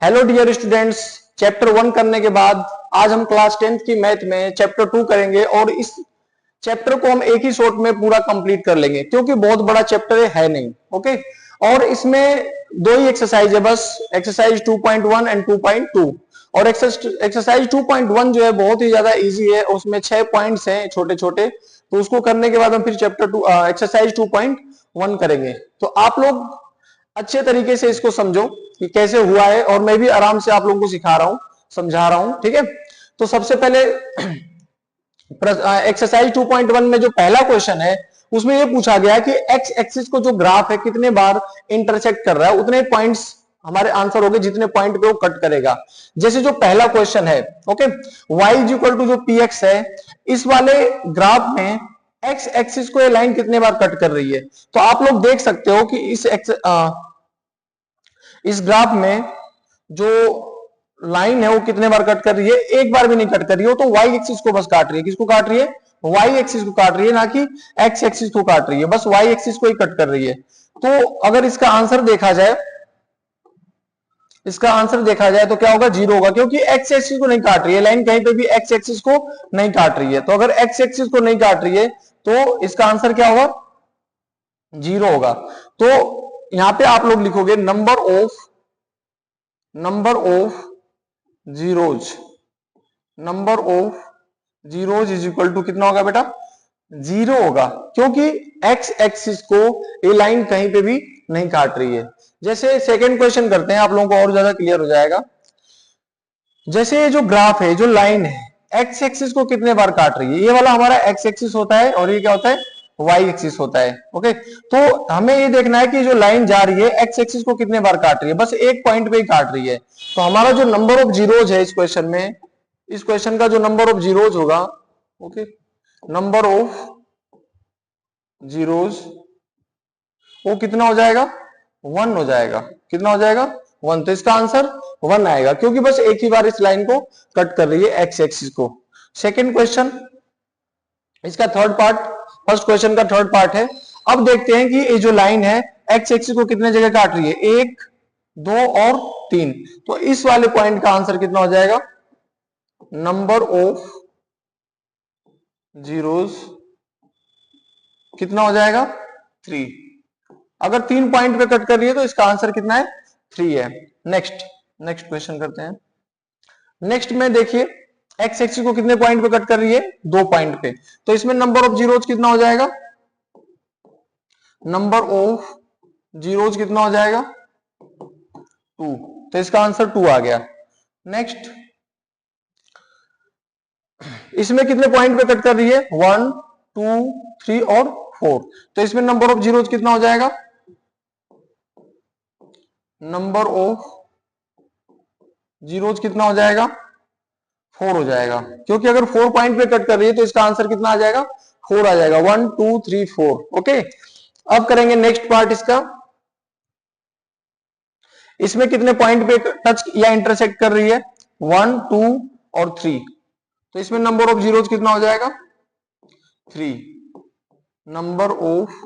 Hello dear students, chapter 1 करने के बाद आज हम क्लास 10th की मैथ में चैप्टर 2 करेंगे और इस चैप्टर को हम एक ही शॉट में पूरा कंप्लीट कर लेंगे क्योंकि बहुत बड़ा चैप्टर है नहीं। ओके, और इसमें दो ही एक्सरसाइज है बस, एक्सरसाइज 2.1 एंड 2.2। और एक्सरसाइज 2.1 जो है बहुत ही ज्यादा इजी है, उसमें 6 पॉइंट्स हैं छोटे छोटे, तो उसको करने के बाद हम फिर चैप्टर 2 एक्सरसाइज 2.1 करेंगे। तो आप लोग अच्छे तरीके से इसको समझो कि कैसे हुआ है, और मैं भी आराम से आप लोगों को सिखा रहा हूं, समझा रहा हूं। ठीक है, तो सबसे पहले एक्सरसाइज 2.1 में जो पहला क्वेश्चन है उसमें ये पूछा गया कि एक्स एक्सिस को जो ग्राफ है कितने बार इंटरसेक्ट कर रहा है, उतने पॉइंट्स हमारे आंसर हो गए जितने पॉइंट पे वो कट करेगा। जैसे जो पहला क्वेश्चन है, okay, y is equal to जो px है, इस वाले ग्राफ में एक्स एक्सिस को ये लाइन कितने बार कट कर रही है। तो आप लोग देख सकते हो कि इस ग्राफ में जो लाइन है वो कितने बार कट कर रही है, एक बार भी नहीं कट कर रही है, तो वाई एक्सिस को बस काट रही है। किसको काट रही है? वाई एक्सिस को काट रही है, ना कि एक्स एक्सिस को काट रही है, बस वाई एक्सिस को ही कट कर रही है। तो अगर इसका आंसर देखा जाए, तो क्या होगा? 0 होगा, क्योंकि एक्स एक्सिस को नहीं काट रही है लाइन, कहीं पे भी एक्स एक्सिस को नहीं काट रही है। तो अगर एक्स एक्सिस को नहीं काट रही है तो इसका आंसर क्या होगा? 0 होगा। तो यहां पे आप लोग लिखोगे number of zeros, number of zeros is equal to कितना होगा बेटा? 0 होगा, क्योंकि एक्स एक्सिस को ये लाइन कहीं पे भी नहीं काट रही है। जैसे सेकंड क्वेश्चन करते हैं, आप लोगों को और ज्यादा क्लियर हो जाएगा। जैसे ये जो ग्राफ है, जो लाइन है, एक्स एक्सिस को कितने बार काट रही है, ये वाला हमारा एक्स एक्सिस होता है और ये क्या होता है? वाई एक्सिस होता है। ओके, तो हमें ये देखना है कि जो लाइन जा रही है एक्स एक्सिस को कितने बार काट रही है, बस एक पॉइंट पे ही काट रही है। तो हमारा जो नंबर ऑफ जीरोज है इस क्वेश्चन में, इस क्वेश्चन का जो नंबर ऑफ जीरोज होगा, ओके, नंबर ऑफ जीरोज वो कितना हो जाएगा? 1 हो जाएगा। कितना हो जाएगा? 1। तो इसका आंसर 1 आएगा, क्योंकि बस एक ही बार इस लाइन को कट कर रही है एक्स एक्सिस को। सेकेंड क्वेश्चन, इसका थर्ड पार्ट, फर्स्ट क्वेश्चन का थर्ड पार्ट है। अब देखते हैं कि ये जो लाइन है एक्स एक्सिस को कितने जगह काट रही है, 1, 2 और 3। तो इस वाले पॉइंट का आंसर कितना हो जाएगा? नंबर ऑफ जीरोज कितना हो जाएगा? 3। अगर 3 पॉइंट पे कट कर रही है तो इसका आंसर कितना है? 3 है। नेक्स्ट क्वेश्चन करते हैं। नेक्स्ट में देखिए, एक्स एक्सिस को कितने पॉइंट पे कट कर रही है? 2 पॉइंट पे। तो इसमें नंबर ऑफ जीरोज कितना हो जाएगा? नंबर ऑफ जीरोज कितना हो जाएगा? 2। तो इसका आंसर 2 आ गया। नेक्स्ट, इसमें कितने पॉइंट पे कट कर रही है? 1, 2, 3 और 4। तो इसमें नंबर ऑफ जीरोज कितना हो जाएगा? नंबर ऑफ जीरोज कितना हो जाएगा? 4 हो जाएगा, क्योंकि अगर 4 पॉइंट पे कट कर रही है तो इसका आंसर कितना आ जाएगा? 4 आ जाएगा। 1, 2, 3, 4। ओके, अब करेंगे नेक्स्ट पार्ट इसका। इसमें कितने पॉइंट पे टच या इंटरसेक्ट कर रही है? 1, 2 और 3। तो इसमें नंबर ऑफ जीरोज कितना हो जाएगा? 3। Number of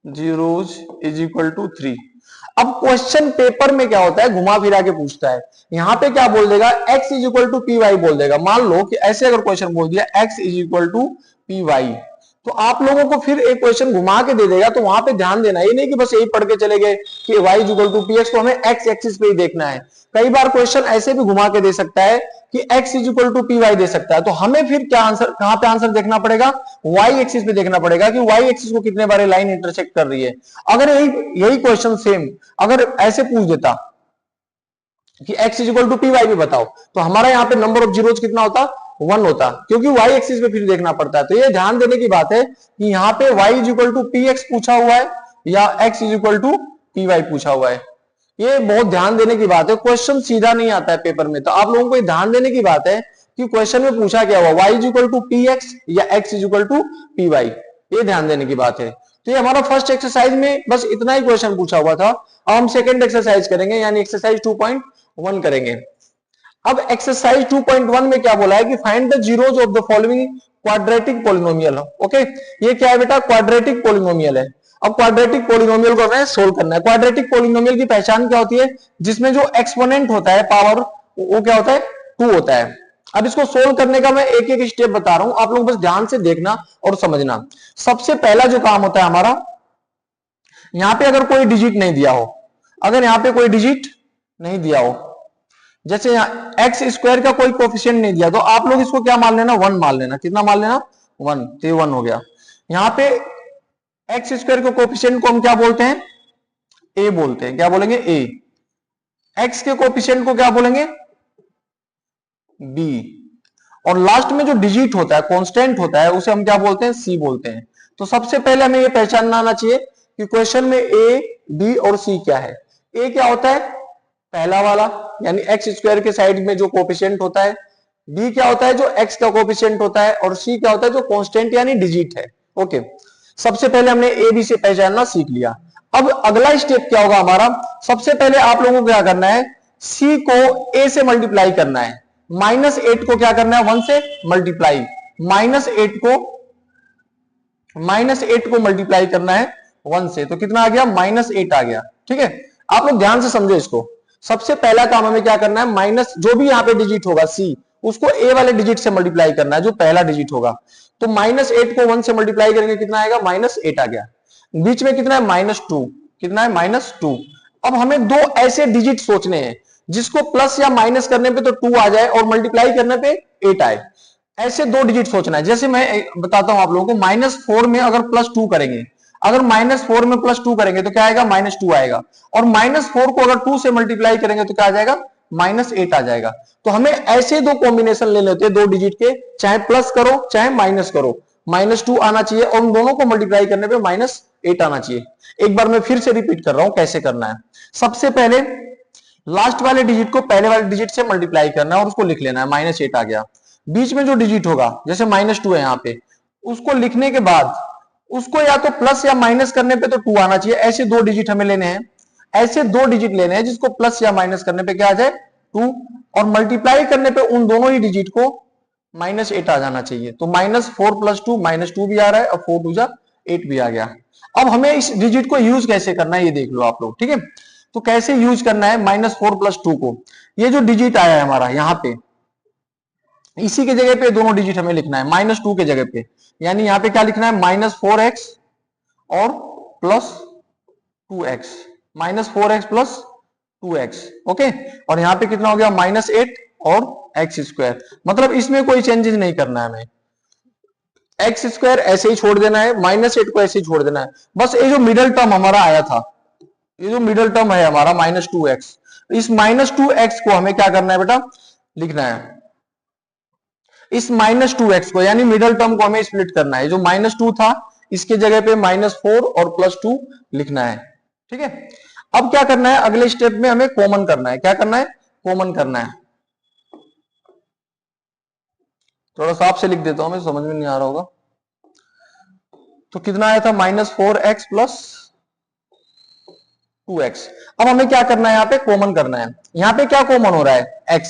zeros is equal to 3। अब क्वेश्चन पेपर में क्या होता है, घुमा फिरा के पूछता है। यहां पे क्या बोल देगा? x is equal to p y बोल देगा। मान लो कि ऐसे अगर क्वेश्चन बोल दिया x is equal to p y, तो आप लोगों को फिर एक क्वेश्चन घुमा के दे देगा, तो वहां पे ध्यान देना, ये नहीं कि बस यही पढ़ के चले गए कि y is equal to p x, तो हमें x एक्सिस पे ही देखना है। कई बार क्वेश्चन ऐसे भी घुमा के दे सकता है कि x is equal to p y दे सकता है, तो हमें फिर क्या आंसर, कहां पे आंसर देखना पड़ेगा? y एक्सिस पे देखना पड़ेगा कि y एक्सिस को कितने बार लाइन इंटरसेक्ट कर रही है। अगर यही क्वेश्चन सेम अगर ऐसे पूछ देता कि x is equal to p y भी बताओ, तो हमारा यहाँ पे नंबर ऑफ जीरोज कितना होता? 1 होता, क्योंकि y एक्सिस पे फिर देखना पड़ता है। तो ये ध्यान देने की बात है कि यहाँ पे y is equal to p x पूछा हुआ है या x is equal to p y पूछा हुआ है। ये बहुत ध्यान देने की बात है, क्वेश्चन सीधा नहीं आता है पेपर में। तो आप लोगों को ध्यान देने की बात है कि क्वेश्चन में पूछा क्या हुआ, y is equal to p x या x is equal to p y, ये ध्यान देने की बात है। तो ये हमारा फर्स्ट एक्सरसाइज में बस इतना ही क्वेश्चन पूछा हुआ था। अब हम सेकंड एक्सरसाइज करेंगे, यानी एक्सरसाइज 2.1 करेंगे। अब एक्सरसाइज 2.1 में क्या बोला है कि find the zeros of the following quadratic polynomial. Okay, ये क्या है बेटा? क्वाड्रेटिक पोलिनोमियल है। अब क्वाड्रेटिक पोलिनोमियल को हमें सोल्व करना है। क्वाड्रेटिक पोलिनोमियल की पहचान क्या होती है? जिसमें जो एक्सपोनेंट होता है पावर वो क्या होता है? 2 होता है। अब इसको सोल्व करने का मैं एक एक स्टेप बता रहा हूं, आप लोग बस ध्यान से देखना और समझना। सबसे पहला जो काम होता है हमारा, यहां पे अगर कोई डिजिट नहीं दिया हो, अगर यहां पे कोई डिजिट नहीं दिया हो, जैसे यहां एक्स स्क्वायर का कोई कोफिशिएंट नहीं दिया, तो आप लोग इसको क्या मान लेना? 1 मान लेना। कितना मान लेना? 1। तो ये 1 हो गया। यहां पे एक्स स्क्वायर के कोफिशिएंट को हम क्या बोलते हैं? ए बोलते हैं। क्या बोलेंगे? ए। एक्स के कोफिशिएंट को क्या बोलेंगे? बी। और लास्ट में जो डिजिट होता है, कांस्टेंट होता है, उसे हम क्या बोलते हैं? सी बोलते हैं। तो सबसे पहले हमें ये पहचानना आना चाहिए कि क्वेश्चन में ए, बी और सी क्या है। ए क्या होता है? पहला वाला, यानी एक्स स्क्वायर के साइड में जो कोफिशिएंट होता है। बी क्या होता है? जो एक्स का कोफिशिएंट होता है। और सी क्या होता है? जो कांस्टेंट यानी डिजिट है। ओके, सबसे पहले हमने ए बी से पहचानना सीख लिया। अब अगला स्टेप क्या होगा हमारा? सबसे पहले आप लोगों को क्या करना है? सी को ए से मल्टीप्लाई करना है। -8 को क्या करना है? 1 से मल्टीप्लाई। -8 को मल्टीप्लाई करना है 1 से, तो कितना आ गया? -8 आ गया। ठीक है, आप लोग ध्यान से समझो इसको। सबसे पहला काम हमें क्या करना है? माइनस जो भी यहां पे डिजिट होगा सी, उसको ए वाले डिजिट से मल्टीप्लाई करना है, जो पहला डिजिट होगा। तो -8 को 1 से मल्टीप्लाई करेंगे, कितना आएगा? -8 आ गया। बीच में कितना है? -2। कितना है? -2। अब हमें दो ऐसे डिजिट सोचने हैं जिसको प्लस या माइनस करने पे तो 2 आ जाए और मल्टीप्लाई करने पे 8 आए। ऐसे दो डिजिट सोचना है। जैसे मैं बताता हूं आप लोगों को, -4 में अगर +2 करेंगे, अगर -4 में +2 करेंगे तो क्या आएगा? -2 आएगा। और -4 को अगर 2 से मल्टीप्लाई करेंगे तो क्या आ जाएगा? -8 आ जाएगा। तो हमें ऐसे दो कॉम्बिनेशन ले लेते हैं दो डिजिट के, चाहे प्लस करो चाहे माइनस करो, -2 आना चाहिए और उन दोनों को मल्टीप्लाई करने पे -8 आना चाहिए। एक बार मैं फिर से रिपीट कर रहा हूं कैसे करना है। सबसे पहले लास्ट वाले डिजिट को पहले वाले डिजिट से मल्टीप्लाई करना है और उसको लिख लेना है। -8 आ गया। बीच में जो डिजिट होगा, जैसे -2 है यहाँ पे, उसको लिखने के बाद उसको या तो प्लस या माइनस करने पे तो 2 आना चाहिए। ऐसे दो डिजिट हमें लेने हैं, ऐसे दो डिजिट लेने हैं जिसको प्लस या माइनस करने पे क्या आ जाए? 2। और मल्टीप्लाई करने पे उन दोनों ही डिजिट को -8 आ जाना चाहिए। तो -4 + 2 -2 भी आ रहा है और 4 2 जा 8 भी आ गया। अब हमें इस डिजिट को यूज कैसे करना है ये देख लो आप लोग। ठीक है, तो कैसे यूज करना है -4 + 2 को? ये जो डिजिट आया है हमारा यहाँ पे, इसी के जगह पे दोनों डिजिट हमें लिखना है -2 के जगह पे। यानी यहाँ पे क्या लिखना है? -4x और +2x। -4x + 2x। ओके, और यहाँ पे कितना हो गया? -8 और x²। मतलब इसमें कोई चेंजेस नहीं करना है हमें। x² ऐसे ही छोड़ देना है, -8 को ऐसे ही छोड़ देना है। बस ये जो मिडल टर्म हमारा आया था, ये जो मिडल टर्म है हमारा -2x, इस -2x को हमें क्या करना है बेटा? लिखना है। इस -2x को यानी मिडल टर्म को हमें स्प्लिट करना है। जो -2 था इसके जगह पे -4 और +2 लिखना है। ठीक है, अब क्या करना है? अगले स्टेप में हमें कॉमन करना है। क्या करना है? कॉमन करना है। थोड़ा साफ से लिख देता हूं, मैं समझ में नहीं आ रहा होगा। तो कितना आया था? -4x + 2x। अब हमें क्या करना है? यहाँ पे कॉमन करना है। यहाँ पे क्या कॉमन हो रहा है? x।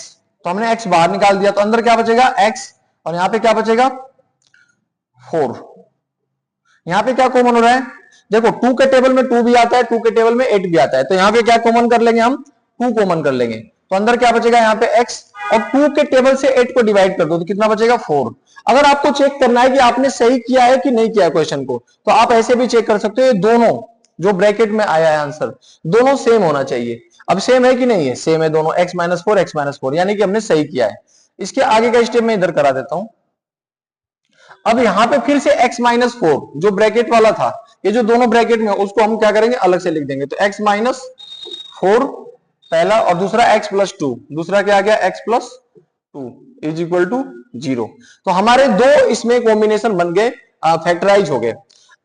तो हमने x बाहर निकाल दिया, तो अंदर क्या बचेगा? x। और यहाँ पे क्या बचेगा? 4। यहाँ पे क्या कॉमन हो रहा है? देखो 2 के टेबल में 2 भी आता है, 2 के टेबल में 8 भी आता है। तो यहाँ पे क्या कॉमन कर लेंगे हम? 2 कॉमन कर लेंगे। तो अंदर क्या बचेगा? यहाँ पे x। और 2 के टेबल से 8 को डिवाइड कर दो तो कितना बचेगा? 4। अगर आपको चेक करना है कि आपने सही किया है कि नहीं किया क्वेश्चन को, तो आप ऐसे भी चेक कर सकते हो। ये दोनों जो ब्रैकेट में आया है आंसर, दोनों सेम होना चाहिए। अब सेम है कि नहीं है? सेम है दोनों, x - 4 x - 4, यानी कि हमने सही किया है। इसके आगे का स्टेप मैं इधर करा देता हूं। अब यहां पे फिर से x - 4 जो ब्रैकेट वाला था, ये जो दोनों ब्रैकेट में, उसको हम क्या करेंगे? अलग से लिख देंगे। तो x - 4 पहला और दूसरा x + 2, दूसरा क्या आ गया? x + 2 = 0। तो हमारे दो इसमें कॉम्बिनेशन बन गए, फैक्टराइज हो गए।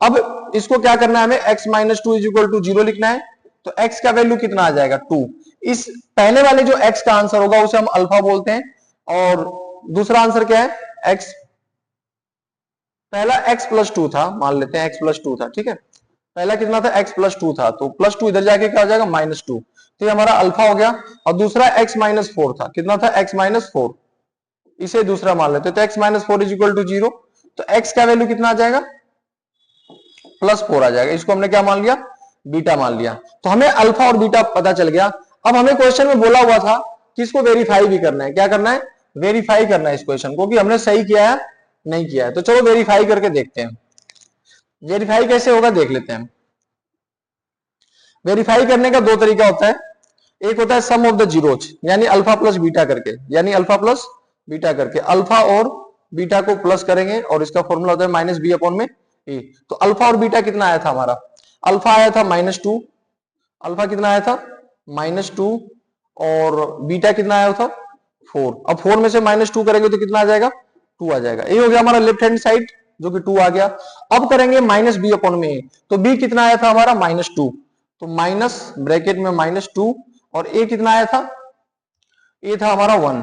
अब इसको क्या करना है हमें? x - 2 = 0 लिखना है। तो x का वैल्यू कितना आ जाएगा? 2। इस पहले वाले जो x का आंसर होगा उसे हम अल्फा बोलते हैं, और दूसरा आंसर क्या है? x। पहला x + 2 था, मान लेते हैं x + 2 था। ठीक है, पहला कितना था? x + 2 था, तो +2 इधर जाके क्या हो जाएगा? -2। तो ये हमारा अल्फा हो गया। और दूसरा x - 4 था, कितना था? x - 4, इसे दूसरा मान लेते हैं। तो x - 4 = 0। तो x का वैल्यू कितना आ जाएगा? +4 आ जाएगा। इसको हमने क्या मान लिया, बीटा मान लिया। तो हमें अल्फा और बीटा पता चल गया। अब हमें क्वेश्चन में बोला हुआ था कि इसको वेरीफाई भी करना है। क्या करना है, वेरीफाई करना है इस क्वेश्चन को कि हमने सही किया है नहीं किया है। तो चलो वेरीफाई करके देखते हैं। वेरीफाई कैसे होगा देख लेते हैं। वेरीफाई करने का दो तरीका होता है। एक होता है सम ऑफ द जीरोज, यानी अल्फा प्लस बीटा करके, यानी अल्फा प्लस बीटा करके अल्फा और बीटा को प्लस करेंगे और इसका फॉर्मूला होता है माइनस बी अपॉन में ए। तो अल्फा और बीटा कितना आया था हमारा, अल्फा आया था -2, अल्फा कितना आया था -2 और बीटा कितना आया था 4। अब 4 में से -2 करेंगे तो कितना आ जाएगा, 2 आ जाएगा। ये हो गया हमारा लेफ्ट हैंड साइड जो कि 2 आ गया। अब करेंगे माइनस बी अपॉन में ए, तो बी कितना आया था हमारा -2, तो माइनस ब्रैकेट में -2 और ए कितना आया था, ए था हमारा 1,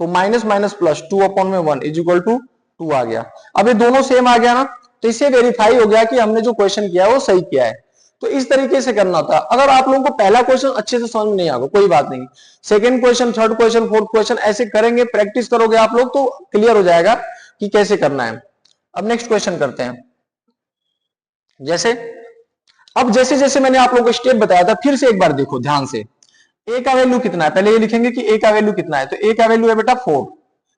तो माइनस माइनस प्लस 2 अपॉन में 1 इज इक्वल टू 2 आ गया। अब ये दोनों सेम आ गया ना, तो इससे वेरीफाई हो गया कि हमने जो क्वेश्चन किया है वो सही किया है। तो इस तरीके से करना था। अगर आप लोगों को पहला क्वेश्चन अच्छे से समझ में नहीं आएगा कोई बात नहीं, second question, third question, fourth question ऐसे करेंगे, प्रैक्टिस करोगे आप लोग तो क्लियर हो जाएगा कि कैसे करना है। अब नेक्स्ट क्वेश्चन करते हैं। अब जैसे जैसे मैंने आप लोगों को स्टेप बताया था, फिर से एक बार देखो ध्यान से। ए का वैल्यू कितना है, पहले ये लिखेंगे कि ए का वैल्यू कितना है। तो ए का वैल्यू है बेटा 4,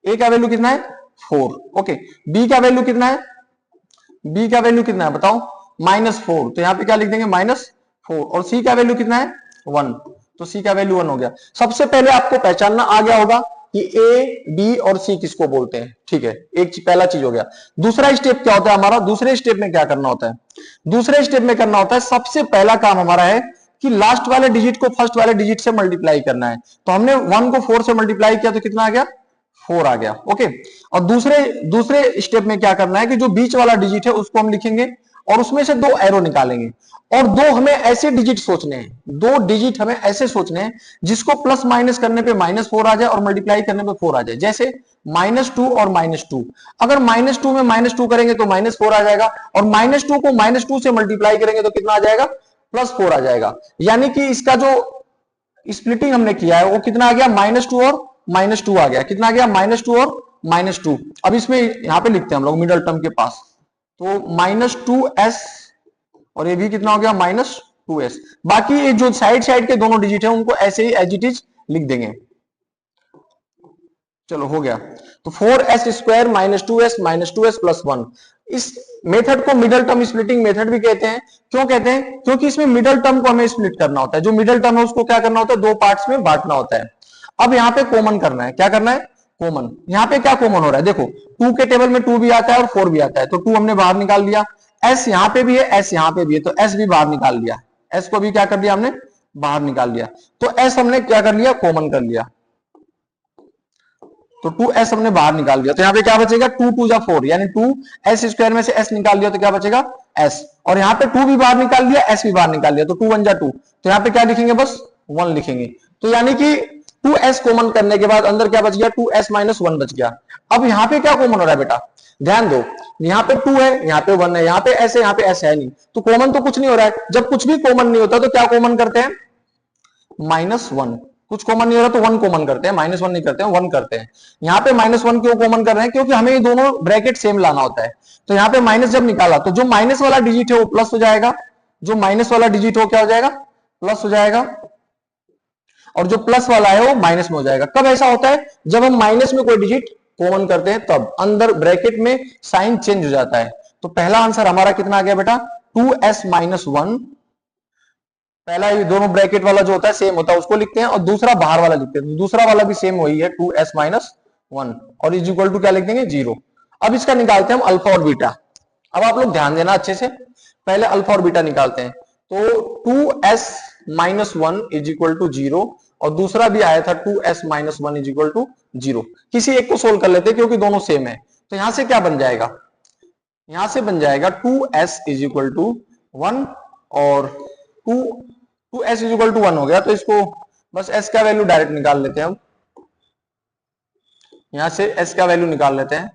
ए का वैल्यू कितना है 4, ओके। बी का वैल्यू कितना है, बी का वैल्यू कितना है बताओ, -4, तो यहां पे क्या लिख देंगे -4। और सी का वैल्यू कितना है 1, तो सी का वैल्यू 1 हो गया। सबसे पहले आपको पहचानना आ गया होगा कि ए, बी और सी किसको बोलते हैं, ठीक है। एक पहला चीज हो गया। दूसरा स्टेप क्या होता है हमारा, दूसरे स्टेप में क्या करना होता है, दूसरे स्टेप में करना होता है, सबसे पहला काम हमारा है कि लास्ट वाले डिजिट को फर्स्ट वाले डिजिट से मल्टीप्लाई करना है। तो हमने 1 को 4 से मल्टीप्लाई किया तो कितना आ गया, 4 आ गया, ओके। और दूसरे स्टेप में क्या करना है कि जो बीच वाला डिजिट है उसको हम लिखेंगे और उसमें से 2 एरो निकालेंगे। और दो हमें ऐसे डिजिट सोचने हैं, 2 डिजिट हमें ऐसे सोचने हैं जिसको प्लस माइनस करने पे -4 आ जाए और मल्टीप्लाई करने पे 4 आ जाए। जैसे -2 और -2, अगर -2 में -2 करेंगे तो -4 आ जाएगा और -2 को -2 से मल्टीप्लाई करेंगे तो कितना आ जाएगा, +4 आ जाएगा। यानी कि इसका जो स्प्लिटिंग हमने किया है वो कितना आ गया, -2 और -2 आ गया। कितना आ गया, -2 और -2। अब इसमें यहां पे लिखते हैं हम लोग मिडल टर्म के पास, तो -2s और ये भी कितना हो गया -2s। बाकी ये जो साइड साइड के दोनों डिजिट है उनको ऐसे ही एज इट इज लिख देंगे। चलो हो गया। तो 4s स्क्वायर -2s प्लस 1। इस मेथड को मिडल टर्म स्प्लिटिंग मेथड भी कहते हैं। क्यों कहते हैं, क्योंकि इसमें मिडल टर्म को हमें स्प्लिट करना होता है। जो मिडल टर्म है उसको क्या करना होता है, 2 पार्ट्स में बांटना होता है। अब यहाँ पे कॉमन करना है, क्या करना है, कॉमन। यहाँ पे क्या कॉमन हो रहा है, देखो 2 के टेबल में 2 भी आता है और 4 भी आता है, तो 2 हमने बाहर निकाल दिया। s यहाँ पे भी है, s यहाँ पे भी है, तो s भी बाहर निकाल दिया। s को भी क्या कर दिया हमने, बाहर निकाल दिया। तो s हमने क्या कर लिया, कॉमन कर लिया। तो 2s हमने बाहर निकाल दिया। तो यहाँ पे क्या बचेगा, 2 2 जा 4, यानी 2s स्क्वायर में से s निकाल दिया तो क्या बचेगा s। और यहाँ पे 2 भी बाहर निकाल दिया, s भी बाहर निकाल दिया, तो 2 1 जा 2, तो यहाँ पे क्या लिखेंगे, बस 1 लिखेंगे। तो यानी कि 2s कॉमन करने के बाद अंदर क्या बच गया, 2s - 1 बच गया। अब यहाँ पे क्या कॉमन हो रहा है बेटा, ध्यान दो, यहाँ पे 2 है, यहाँ पे 1 है, यहाँ पे s है, यहाँ पे s है नहीं, तो कॉमन तो कुछ नहीं हो रहा है। जब कुछ भी कॉमन नहीं होता तो क्या कॉमन करते हैं, -1। कुछ कॉमन नहीं हो रहा तो 1 कॉमन करते हैं, -1 नहीं करते हैं, 1 करते हैं। यहाँ पे -1 क्यों कॉमन कर रहे हैं, क्योंकि हमें ये दोनों ब्रैकेट सेम लाना होता है। तो यहाँ पे माइनस जब निकाला तो जो माइनस वाला डिजिट है वो प्लस हो जाएगा, जो माइनस वाला डिजिट हो क्या हो जाएगा, प्लस हो जाएगा, और जो प्लस वाला है वो माइनस में हो जाएगा। कब ऐसा होता है, जब हम माइनस में कोई डिजिट कॉमन करते हैं तब अंदर ब्रैकेट में साइन चेंज हो जाता है। तो पहला आंसर हमारा कितना आ गया बेटा, 2s - 1। पहला ये दोनों ब्रैकेट वाला जो होता है सेम होता है उसको लिखते हैं, और दूसरा बाहर वाला लिखते हैं। दूसरा वाला भी सेम वही है, 2s - 1 और इज इक्वल टू क्या लिख देंगे, 0। अब इसका निकालते हैं हम अल्फा और बीटा। अब आप लोग ध्यान देना अच्छे से, पहले अल्फा और बीटा निकालते हैं। तो 2s - 1 इज इक्वल टू 0 और दूसरा भी आया था 2s - 1 इज इक्वल टू 0। किसी एक को सोल्व कर लेते हैं क्योंकि दोनों सेम है। तो यहां से क्या बन जाएगा, यहां से बन जाएगा 2s इज इक्वल टू 1 और 2s इज इक्वल टू 1 हो गया। तो इसको बस s का वैल्यू डायरेक्ट निकाल लेते हैं हम, यहां से s का वैल्यू निकाल लेते हैं।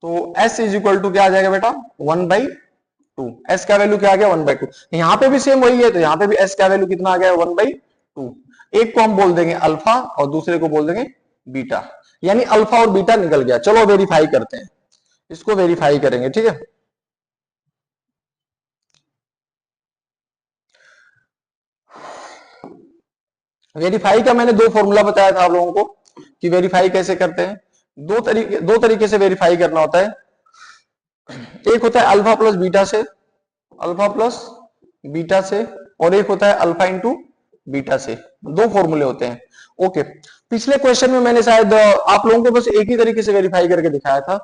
तो s इज इक्वल टू क्या आ जाएगा बेटा, 1/2। s का वैल्यू क्या आ गया, 1/2। यहां पे भी सेम वही है, तो यहां पे भी s का वैल्यू कितना आ गया, 1/2। एक को हम बोल देंगे अल्फा और दूसरे को बोल देंगे बीटा, यानी अल्फा और बीटा निकल गया। चलो वेरीफाई करते हैं, इसको वेरीफाई करेंगे, ठीक है। वेरीफाई का मैंने दो फॉर्मूला बताया था आप लोगों को कि वेरीफाई कैसे करते हैं। दो तरीके से वेरीफाई करना होता है। एक होता है अल्फा प्लस बीटा से, अल्फा प्लस बीटा से, और एक होता है अल्फा इंटू बीटा से। दो फॉर्मूले होते हैं। ओके, पिछले क्वेश्चन में मैंने शायद आप लोगों को बस एक ही तरीके से वेरीफाई करके दिखाया था,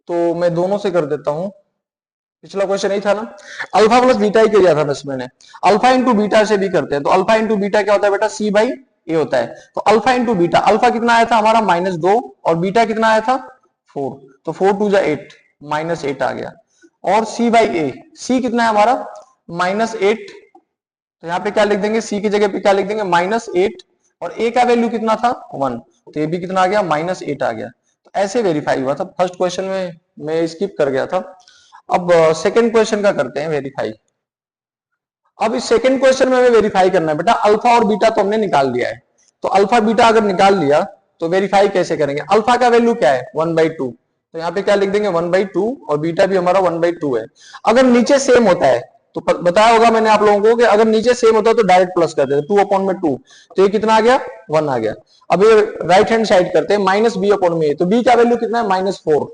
तो मैं दोनों से कर देता हूं। पिछला क्वेश्चन नहीं था ना, अल्फा प्लस बीटा ही किया था बस मैंने। अल्फा इंटू बीटा से भी करते हैं, तो अल्फा इंटू बीटा क्या होता है बेटा, सी बाई ए होता है। तो अल्फा इंटू बीटा, अल्फा कितना आया था हमारा -2 और बीटा कितना आया था 4, तो 4 2 जा 8, -8 आ गया। और सी बाई ए, सी कितना है हमारा -8, तो यहाँ पे क्या लिख देंगे, सी की जगह पे क्या लिख देंगे -8, और ए का वैल्यू कितना था 1, तो ये भी कितना आ गया -8 आ गया। तो ऐसे वेरीफाई हुआ था। फर्स्ट क्वेश्चन में मैं स्किप कर गया था। अब सेकंड क्वेश्चन का करते हैं वेरीफाई। अब इस सेकंड क्वेश्चन में हमें वेरीफाई करना है बेटा, अल्फा और बीटा तो हमने निकाल लिया है, तो अल्फा बीटा अगर निकाल लिया तो वेरीफाई कैसे करेंगे। अल्फा का वैल्यू क्या है 1/2, तो यहाँ पे क्या लिख देंगे 1/2, और बीटा भी हमारा 1/2 है। अगर नीचे सेम होता है तो बताया होगा मैंने आप लोगों को कि अगर नीचे सेम होता है तो डायरेक्ट प्लस कर देते, 2/2, तो ये कितना आ गया 1 आ गया। अब ये राइट हैंड साइड करते हैं, -b/a, तो b का वैल्यू कितना है -4,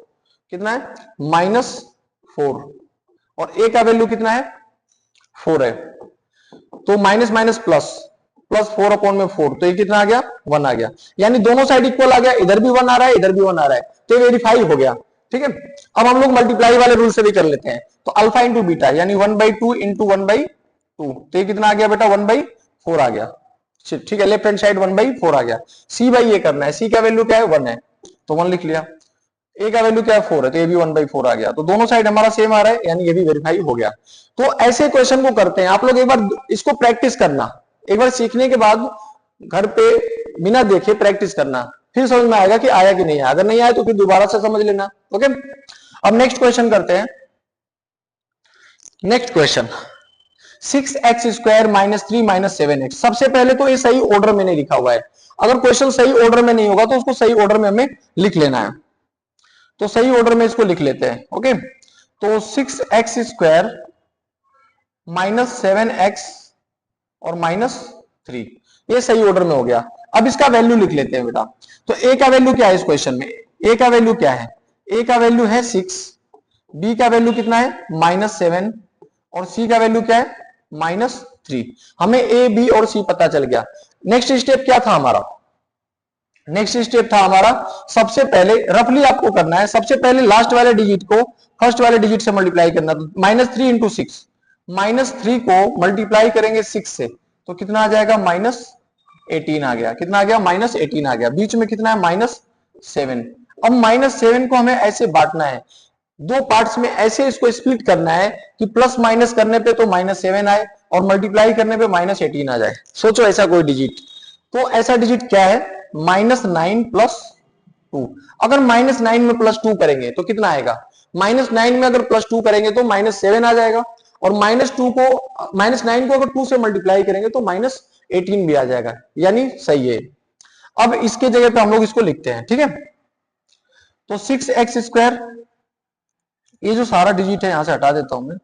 कितना है -4, और a का वैल्यू कितना है 4 है, तो माइनस माइनस प्लस, +4/4, तो ये कितना आ गया 1 आ गया। यानी दोनों साइड इक्वल आ गया, इधर भी 1 आ रहा है, इधर भी 1 आ रहा है, तो ये वेरीफाई हो गया। ठीक है, अब हम लोग मल्टीप्लाई वाले रूल से भी कर लेते हैं, तो अल्फा इंटू बीटा यानी 1/2 इंटू 1/2, तो ये कितना आ गया बेटा 1/4 आ गया। ठीक है, लेफ्ट हैंड साइड 1/4 आ गया। सी बाई ए करना है, सी का वैल्यू क्या है 1 है, तो 1 लिख लिया। ए का वैल्यू क्या है 4 है, तो ये भी 1/4 आ गया, तो दोनों साइड हमारा सेम आ रहा है, यानी ये भी वेरीफाई हो गया। तो ऐसे क्वेश्चन को करते हैं। आप लोग एक बार इसको प्रैक्टिस करना, एक बार सीखने के बाद घर पे बिना देखे प्रैक्टिस करना, फिर समझ में आएगा कि आया कि नहीं आया। अगर नहीं आया तो फिर दोबारा से समझ लेना। ओके, अब नेक्स्ट क्वेश्चन करते हैं। Next question 6x² -3 -7x। सबसे पहले तो ये सही ऑर्डर में नहीं लिखा हुआ है। अगर क्वेश्चन सही ऑर्डर में नहीं होगा तो उसको सही ऑर्डर में हमें लिख लेना है, तो सही ऑर्डर में इसको लिख लेते हैं। ओके, तो 6x² -7x और -3, ये सही ऑर्डर में हो गया। अब इसका वैल्यू लिख लेते हैं बेटा। तो a का वैल्यू क्या है इस क्वेश्चन में, a का वैल्यू क्या है, a का वैल्यू है 6, b का वैल्यू कितना है -7, और c का वैल्यू क्या है -3। हमें a b और c पता चल गया। नेक्स्ट स्टेप क्या था हमारा, नेक्स्ट स्टेप था हमारा सबसे पहले रफली आपको करना है, सबसे पहले लास्ट वाले डिजिट को फर्स्ट वाले डिजिट से मल्टीप्लाई करना। तो -3 इंटू 6, -3 को मल्टीप्लाई करेंगे 6 से, तो कितना आ जाएगा -18 आ गया। कितना आ गया -18 आ गया। बीच में कितना है -7। अब -7 को हमें ऐसे बांटना है, दो पार्ट्स में ऐसे इसको स्प्लिट करना है कि प्लस माइनस करने पे तो -7 आए और मल्टीप्लाई करने पे -18 आ जाए। सोचो ऐसा कोई डिजिट, तो ऐसा डिजिट क्या है -9 + 2। अगर -9 में +2 करेंगे तो कितना आएगा, -9 में अगर +2 करेंगे तो -7 आ जाएगा, और -2 को -9 को अगर 2 से मल्टीप्लाई करेंगे तो -18 भी आ जाएगा, यानी सही है। अब इसके जगह पे हम लोग इसको लिखते हैं। ठीक है, तो 6x², ये जो सारा डिजिट है यहां से हटा देता हूं मैं,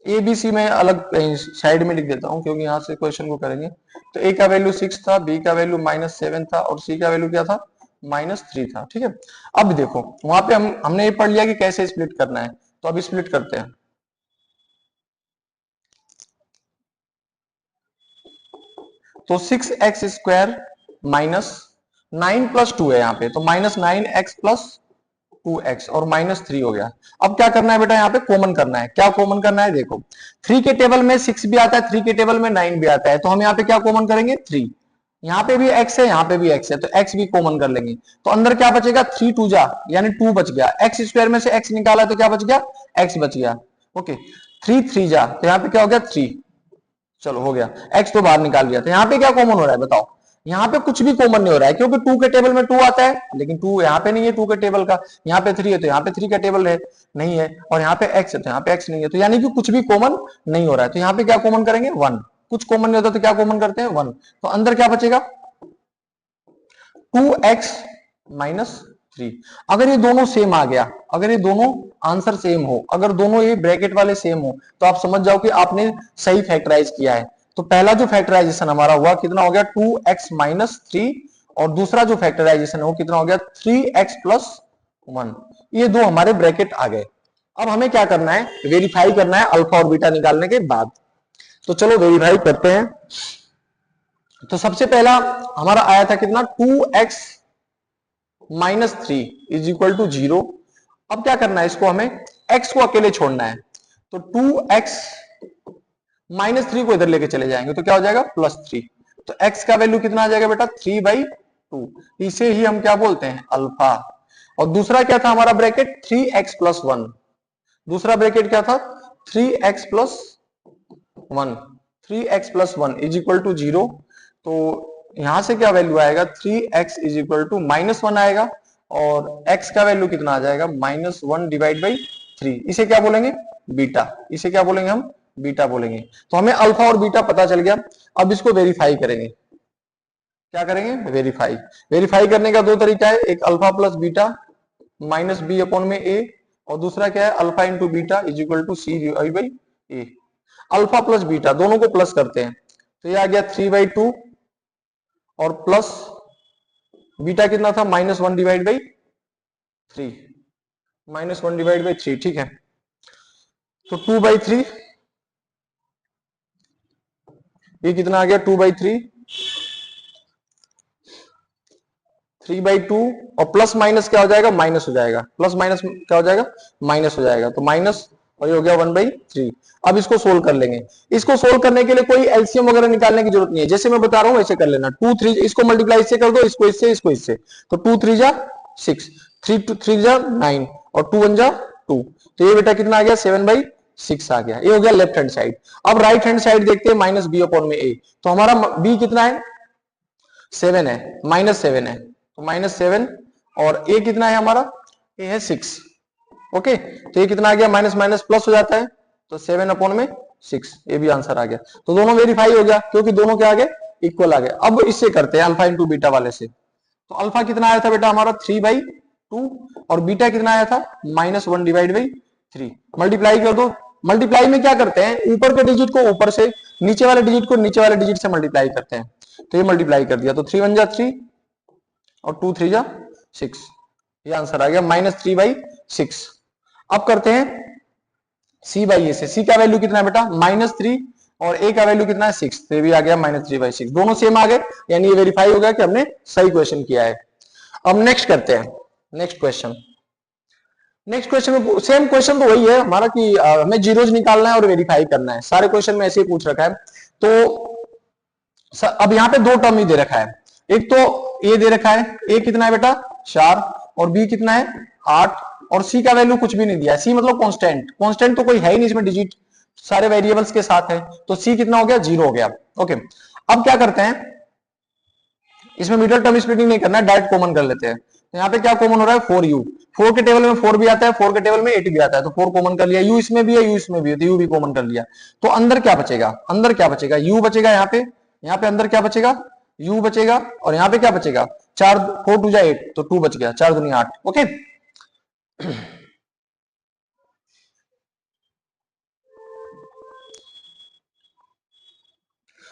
ए बी सी में अलग कहीं साइड में लिख देता हूं क्योंकि यहां से क्वेश्चन को करेंगे। तो ए का वैल्यू 6 था, बी का वैल्यू -7 था, और सी का वैल्यू क्या था -3 था। ठीक है, अब देखो वहां पे हमने ये पढ़ लिया कि कैसे स्प्लिट करना है, तो अब स्प्लिट करते हैं। तो 6x² -9 + 2 है यहाँ पे, तो -9x + 2x और -3 हो गया। अब क्या करना है बेटा, यहाँ पे कॉमन करना है। क्या कॉमन करना है, देखो 3 के टेबल में 6 भी आता है, 3 के टेबल में 9 भी आता है, तो हम यहाँ पे क्या कॉमन करेंगे 3। यहाँ पे भी x है, यहाँ पे भी x है, तो x भी कॉमन कर लेंगे, तो अंदर क्या बचेगा 3 2 जा यानी 2 बच गया। x² में से x निकाला तो क्या बच गया, x बच गया। ओके, 3 3 जा, तो यहाँ पे क्या हो गया 3, चलो हो गया। x तो बाहर निकाल दिया, तो यहाँ पे क्या कॉमन हो रहा है बताओ, यहाँ पे कुछ भी कॉमन नहीं हो रहा है क्योंकि 2 के टेबल में 2 आता है, लेकिन 2 यहाँ पे नहीं है 2 के टेबल का। यहाँ पे 3 है तो यहाँ पे 3 का टेबल है नहीं है, और यहाँ पे x है तो यहाँ पे x नहीं है, तो यानी कि कुछ भी कॉमन नहीं हो रहा है। तो यहाँ पे क्या कॉमन करेंगे 1, कुछ कॉमन नहीं होता तो क्या कॉमन करते हैं 1, तो अंदर क्या बचेगा 2x - 3। अगर ये दोनों सेम आ गया, अगर ये दोनों आंसर सेम हो, अगर दोनों ये ब्रैकेट वाले सेम हो, तो आप समझ जाओ कि आपने सही फैक्टराइज किया है। तो पहला जो फैक्टराइजेशन हमारा हुआ कितना हो गया 2x माइनस 3, और दूसरा जो फैक्टराइजेशन है वो कितना हो गया 3x प्लस 1। ये दो हमारे ब्रैकेट आ गए। अब हमें क्या करना है, वेरीफाई करना है अल्फा और बीटा निकालने के बाद। तो चलो वेरीफाई करते हैं। तो सबसे पहला हमारा आया था कितना 2x minus 3 is equal to 0। अब क्या करना है, इसको हमें x को अकेले छोड़ना है। तो 2x माइनस 3 को इधर लेके चले जाएंगे तो क्या हो जाएगा +3। तो x का वैल्यू कितना आ जाएगा बेटा 3/2। इसे ही हम क्या बोलते हैं अल्फा। और दूसरा क्या था हमारा ब्रैकेट 3x प्लस 1। दूसरा ब्रैकेट क्या था 3x plus 1। 3x plus 1 is equal to 0। तो यहां से क्या वैल्यू आएगा 3x इज इक्वल टू -1 आएगा, और x का वैल्यू कितना आ जाएगा -1 डिवाइड बाई 3। इसे क्या बोलेंगे बीटा। इसे क्या बोलेंगे हम बीटा बोलेंगे। तो हमें अल्फा और बीटा पता चल गया। अब इसको वेरीफाई करेंगे। क्या करेंगे वेरीफाई। वेरीफाई करने का दो तरीका है, एक alpha plus beta minus b upon में ए, और दूसरा क्या है alpha into beta is equal to c by a. Alpha plus beta दोनों को प्लस करते हैं, तो ये आ गया 3/2, और प्लस बीटा कितना था -1 डिवाइड बाई 3। -1 डिवाइड बाई 3 ठीक है। तो 2/3, ये कितना आ गया 2/3, 3/2, और प्लस माइनस क्या हो जाएगा माइनस हो जाएगा, प्लस माइनस क्या हो जाएगा माइनस हो जाएगा। तो माइनस, और ये हो गया 1/3। अब इसको सोल्व कर लेंगे। इसको सोल्व करने के लिए कोई एलसीएम वगैरह निकालने की जरूरत नहीं है, जैसे मैं बता रहा हूं वैसे कर लेना। 2 3 इसको मल्टीप्लाई इससे कर दो, इसको इससे, इसको इससे। तो 2 3 जा 6, 3 3 जा 9, और 2 1 जा 2। तो ये बेटा कितना आ गया 7/6 आ गया। ये हो गया लेफ्ट हैंड साइड। अब राइट हैंड साइड देखते हैं -b अपॉन में a। तो हमारा b कितना है 7 है, -7 है, तो -7, और a कितना है हमारा a है 6। ओके, तो ये कितना आ गया माइनस माइनस प्लस हो जाता है, तो 7 अपॉन में 6, ये भी आंसर आ गया। तो दोनों वेरीफाई हो गया, क्योंकि दोनों क्या आ गए इक्वल आ गए। अब इससे करते हैं अल्फा इंटू बीटा वाले से। तो अल्फा कितना आया था बेटा हमारा 3/2, और बीटा कितना आया था -1 डिवाइड बाई 3। मल्टीप्लाई कर दो। मल्टीप्लाई में क्या करते हैं ऊपर के डिजिट को ऊपर से, नीचे वाले डिजिट को नीचे वाले डिजिट से मल्टीप्लाई करते हैं। तो ये मल्टीप्लाई कर दिया, तो 3 1 जा 3, और 2 3 जा 6, ये आंसर आ गया -3/6। अब करते हैं c बाई ए से। c का वैल्यू कितना है बेटा -3, और a का वैल्यू कितना है 6, तो ये भी आ गया -3/6। दोनों सेम आ गए, यानी ये वेरीफाई हो गया कि हमने सही क्वेश्चन किया है। अब नेक्स्ट करते हैं, नेक्स्ट क्वेश्चन। नेक्स्ट क्वेश्चन में सेम क्वेश्चन तो वही है हमारा कि हमें जीरोज निकालना है और वेरीफाई करना है। सारे क्वेश्चन में ऐसे ही पूछ रखा है। तो अब यहाँ पे दो टर्म ही दे रखा है। एक तो a दे रखा है, a कितना है बेटा 4, और b कितना है 8, और c का वैल्यू कुछ भी नहीं दिया है। c मतलब कांस्टेंट, कांस्टेंट तो कोई है ही नहीं इसमें, डिजिट सारे वेरिएबल्स के साथ है। तो c कितना हो गया 0 हो गया। ओके, अब क्या करते हैं, इसमें मिडिल टर्म स्प्लिटिंग नहीं करना है, डायरेक्ट कॉमन कर लेते हैं। तो यहाँ पे क्या कॉमन हो रहा है 4u। 4 के टेबल में 4 भी आता है, 4 के टेबल में 8 भी आता है, तो 4 कॉमन कर लिया। u इसमें भी है, u इसमें भी है, तो u भी कॉमन कर लिया। तो अंदर क्या बचेगा, अंदर क्या बचेगा u बचेगा यहाँ पे अंदर क्या बचेगा u बचेगा, और यहाँ पे क्या बचेगा 4 4 2 जा 8, तो 2 बच गया, 4 दूनी 8। ओके,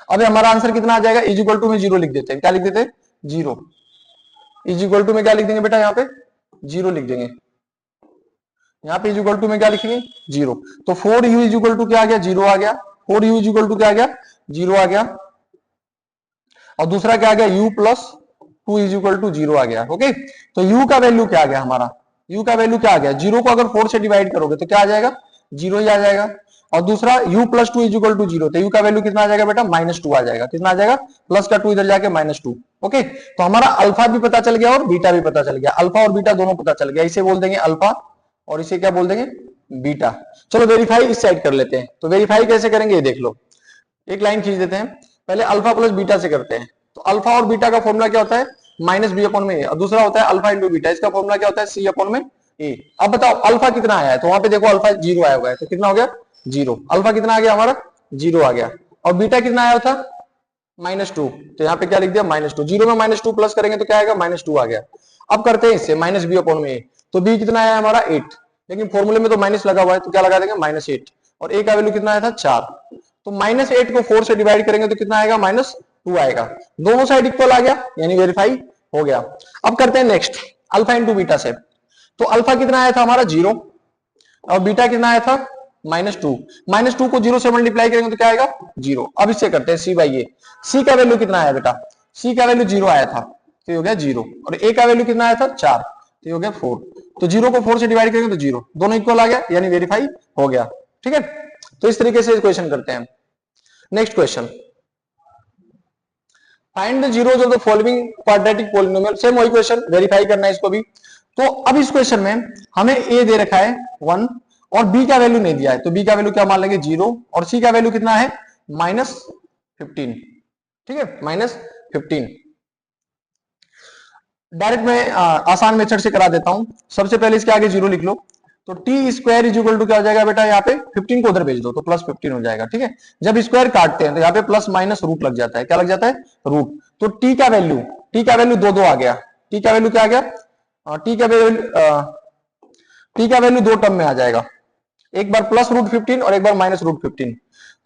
अब हमारा आंसर कितना आ जाएगा, इज इक्वल टू में 0 लिख देते हैं। क्या लिख देते हैं 0। इज इक्वल टू में क्या लिख देंगे बेटा, यहाँ पे 0 लिख देंगे। यहाँ पे इज इक्वल टू में क्या लिखेंगे 0। तो 4u इज इक्वल टू क्या आ गया 0 आ गया। 4u इज इक्वल टू क्या आ गया 0 आ गया, और दूसरा क्या आ गया u plus 2 is equal to 0 आ गया। ओके, तो u का वैल्यू क्या आ गया हमारा, u का वैल्यू क्या आ गया, 0 को अगर 4 से डिवाइड करोगे तो क्या आ जाएगा 0 ही आ जाएगा। और दूसरा u plus 2 is equal to 0, तो u का वैल्यू कितना आ जाएगा बेटा -2 आ जाएगा। कितना आ जाएगा, प्लस का 2 इधर जाके -2। ओके, तो हमारा अल्फा भी पता चल गया और बीटा भी पता चल गया। अल्फा और बीटा दोनों पता चल गया। इसे बोल देंगे अल्फा, और इसे क्या बोल देंगे बीटा। चलो वेरीफाई इस साइड कर लेते हैं। तो वेरीफाई कैसे करेंगे ये देख लो, एक लाइन खींच देते हैं। पहले अल्फा प्लस बीटा से करते हैं। तो अल्फा और बीटा का फॉर्मूला क्या होता है -b अपॉन में a, और दूसरा होता है अल्फा इंटू बीटा, इसका फॉर्मूला क्या होता है c अपॉन में a। अब बताओ अल्फा कितना आया है, तो वहां पे देखो अल्फा 0 आया हुआ है, तो कितना हो गया 0। अल्फा कितना आ गया हमारा 0 आ गया, और बीटा कितना आया था -2, तो यहाँ पे क्या लिख दिया -2। 0 में -2 प्लस करेंगे तो क्या आएगा -2 आ गया। अब करते हैं इससे माइनस बी अपॉन में ए, तो बी कितना आया हमारा 8, लेकिन फॉर्मूले में तो माइनस लगा हुआ है तो क्या लगा देंगे -8, और ए का वैल्यू कितना आया था 4, तो -8 को 4 से डिवाइड करेंगे तो कितना आएगा -2 आएगा, दोनों साइड इक्वल आ गया यानी वेरीफाई हो गया। अब करते हैं नेक्स्ट अल्फा इंटू बीटा से, तो अल्फा कितना आया था हमारा 0 और बीटा कितना आया था -2, -2 को 0 से मल्टीप्लाई करेंगे तो क्या आएगा 0। अब इससे करते हैं सी बाई ए, सी का वैल्यू कितना आया बेटा, सी का वैल्यू 0 आया था तो ये हो गया 0, और ए का वैल्यू कितना आया था 4 तो ये हो गया 4, तो 0 को 4 से डिवाइड करेंगे तो 0, दोनों इक्वल आ गया यानी वेरीफाई हो गया। ठीक है, तो इस तरीके से क्वेश्चन करते हैं। Next question, find the zeros of the following quadratic polynomial, same वही क्वेश्चन, वेरीफाई करना है इसको भी। तो अब इस क्वेश्चन में हमें ए दे रखा है 1 और बी का वैल्यू नहीं दिया है, तो बी का वैल्यू क्या मान लेंगे 0, और सी का वैल्यू कितना है -15, ठीक है -15। डायरेक्ट मैं आसान मेथड से करा देता हूं, सबसे पहले इसके आगे 0 लिख लो, तो t square is equal to क्या हो जाएगा बेटा, यहाँ पे 15 को उधर भेज दो तो +15 हो जाएगा। ठीक है, जब स्क्वायर काटते हैं तो यहाँ पे प्लस माइनस रूट लग जाता है, क्या लग जाता है रूट, तो टी का वैल्यू 2 आ गया, टी का वैल्यू क्या आ गया, टी का वैल्यू 2 टर्म में आ जाएगा, एक बार +√15 और एक बार -√15,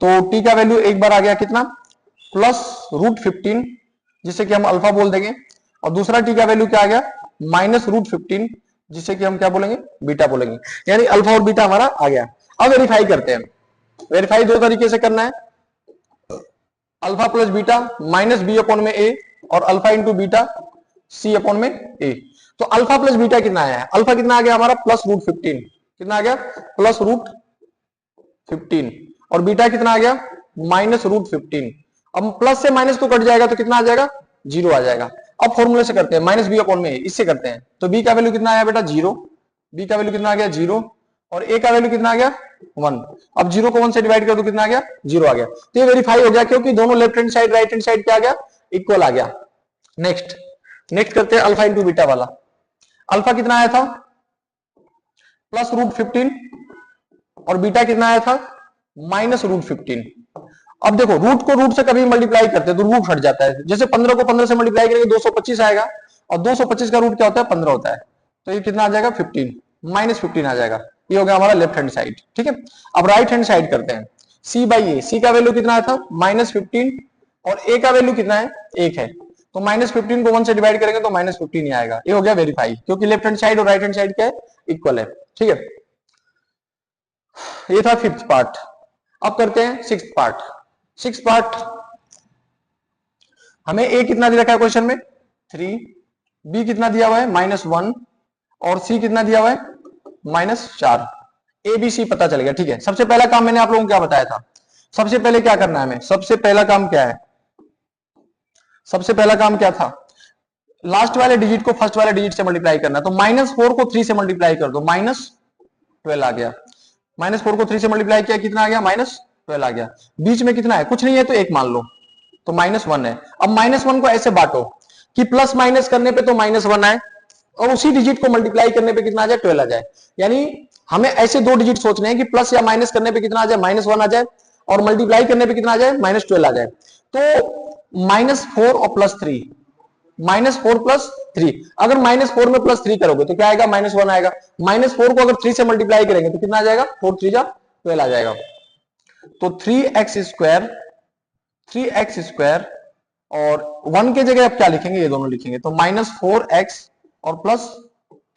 तो टी का वैल्यू एक बार आ गया कितना +√15 जिसे कि हम अल्फा बोल देंगे, और दूसरा टी का वैल्यू क्या आ गया -√15 जिसे कि हम क्या बोलेंगे बीटा बोलेंगे, यानी अल्फा और बीटा हमारा आ गया। अब वेरीफाई करते हैं, वेरीफाई दो तरीके से करना है, alpha plus beta minus b upon में ए और alpha into beta c upon में ए। तो अल्फा प्लस बीटा कितना आया है, अल्फा कितना आ गया हमारा +√15, कितना आ गया +√15, और बीटा कितना आ गया -√15। अब प्लस से माइनस तो कट जाएगा तो कितना आ जाएगा 0 आ जाएगा। अब फॉर्मूले से करते हैं माइनस बी अपॉन में ए, इससे करते हैं, तो बी का वैल्यू कितना आया बेटा 0, बी का वैल्यू कितना आ गया 0, और ए का वैल्यू कितना आ गया 1। अब 0 को 1 से डिवाइड कर दो कितना आ गया 0 आ गया, तो ये वेरीफाई हो गया क्योंकि दोनों left hand side right hand side क्या आ गया इक्वल आ गया। नेक्स्ट करते हैं अल्फा इंटू बीटा वाला, अल्फा कितना आया था +√15 और बीटा कितना आया था -√15। अब देखो रूट को रूट से कभी मल्टीप्लाई करते हैं तो रूट हट जाता है, जैसे 15 को 15 से मल्टीप्लाई करेंगे 225 आएगा, और 225 का रूट क्या होता है 15 होता है, तो ये कितना आ जाएगा 15, -15 आ जाएगा, ये हो गया हमारा लेफ्ट हैंड साइड। ठीक है, अब राइट हैंड साइड करते हैं, सी बाई ए, सी का वैल्यू कितना था -15 और ए का वैल्यू कितना है 1 है, तो -15 को 1 से डिवाइड करेंगे तो -15 ही आएगा, ये हो गया वेरीफाई, क्योंकि लेफ्ट हैंड साइड और राइट हैंड साइड क्या है इक्वल है। ठीक है, ये था 5th पार्ट। अब करते हैं 6th पार्ट। 6th पार्ट, हमें ए कितना दे रखा है क्वेश्चन में 3, बी कितना दिया हुआ है -1 और सी कितना दिया हुआ है -4, ए बी सी पता चल गया। ठीक है, सबसे पहला काम मैंने आप लोगों को क्या बताया था, सबसे पहले क्या करना है हमें, सबसे पहला काम क्या है, सबसे पहला काम क्या था, लास्ट वाले डिजिट को फर्स्ट वाले डिजिट से मल्टीप्लाई करना, तो -4 को 3 से मल्टीप्लाई कर दो -12 आ गया, -4 को 3 से मल्टीप्लाई किया कितना आ गया -12 आ गया, बीच में कितना है कुछ नहीं है तो 1 मान लो तो -1 है। अब -1 को ऐसे बांटो कि प्लस माइनस करने पे तो -1 आए और उसी डिजिट को मल्टीप्लाई करने पे कितना आ जाए 12 आ जाए, यानी हमें ऐसे दो डिजिट सोचने हैं कि प्लस या माइनस करने पे कितना आ जाए -1 आ जाए और मल्टीप्लाई करने पे कितना आ जाए -12 आ जाए। तो -4 और +3, -4 + 3, अगर -4 में +3 करोगे तो क्या आएगा -1 आएगा, -4 को अगर 3 से मल्टीप्लाई करेंगे तो कितना आ जाएगा 4 3 जा 12 आ जाएगा, तो 3x² और 1 के जगह आप क्या लिखेंगे, ये दोनों लिखेंगे, तो -4x और प्लस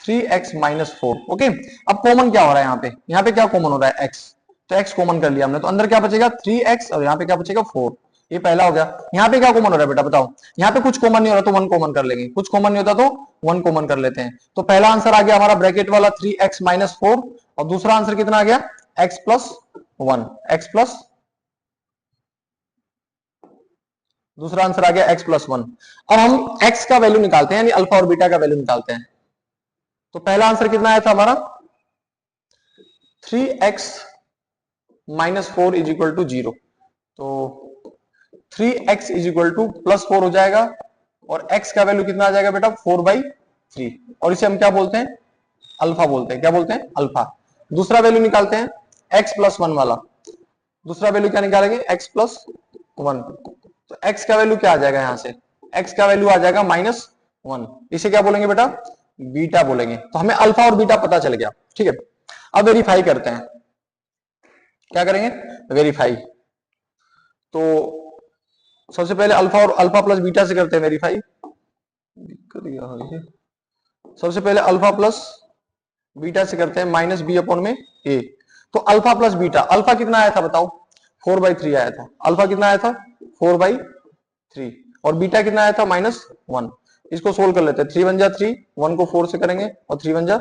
3x -4। ओके, अब कॉमन क्या हो रहा है यहाँ पे क्या कॉमन हो रहा है x, तो x कॉमन कर लिया हमने, तो अंदर क्या बचेगा 3x और यहाँ पे क्या बचेगा 4, ये पहला हो गया। यहाँ पे क्या कॉमन हो रहा है बेटा बताओ, यहाँ पे कुछ कॉमन नहीं हो रहा तो 1 कॉमन कर लेंगे, कुछ कॉमन नहीं होता तो 1 कॉमन कर लेते हैं, तो पहला आंसर आ गया हमारा ब्रैकेट वाला 3x -4 और दूसरा आंसर कितना आ गया x + 1, दूसरा आंसर आ गया x + 1। अब हम x का वैल्यू निकालते हैं, यानी अल्फा और बीटा का वैल्यू निकालते हैं, तो पहला आंसर कितना आया था हमारा 3x -4 = 0, तो 3x +4 हो जाएगा और x का वैल्यू कितना आ जाएगा बेटा 4/3, और इसे हम क्या बोलते हैं अल्फा बोलते हैं, क्या बोलते हैं अल्फा। दूसरा वैल्यू निकालते हैं x + 1 वाला, दूसरा वैल्यू क्या निकालेंगे x + 1, तो x का वैल्यू क्या आ जाएगा, यहां से x का वैल्यू आ जाएगा 1, इसे क्या बोलेंगे बेटा, बीटा बोलेंगे। तो हमें अल्फा और बीटा पता चल गया, ठीक है। अब वेरीफाई करते हैं, क्या करेंगे, वेरीफाई। तो सबसे पहले अल्फा और अल्फा प्लस बीटा से करते हैं वेरीफाई। सबसे पहले अल्फा प्लस बीटा से करते हैं, माइनस बी अपॉन में ए। तो अल्फा प्लस बीटा, अल्फा कितना आया था बताओ, 4/3 आया था। अल्फा कितना आया था, 4/3, और बीटा कितना आया था, -1। इसको सोल्व कर लेते हैं, 3 1 जा 3, 1 को 4 से करेंगे और 3 1 जा